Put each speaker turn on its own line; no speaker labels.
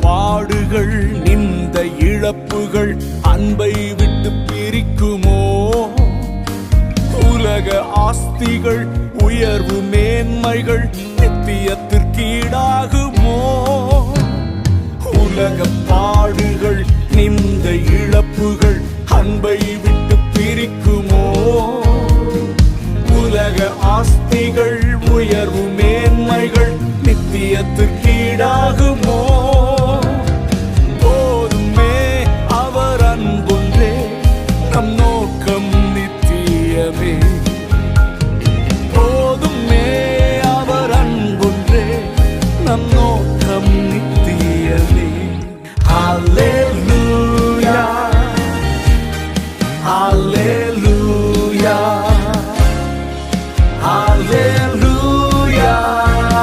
பாடுகள் நிந்த இழப்புகள் அன்பை விட்டு பிரிக்குமோ? உலக ஆஸ்திகள் உயர்வு மேன்மைகள் நித்தியத்திற்கீடாகுமோ? உலக பாடுகள் நிந்த இழப்புகள் அன்பை விட்டு பிரிக்குமோ? உலக ஆஸ்திகள் உயர்வு மேன்மைகள் நித்தியத்திற்கீடாகுமோ?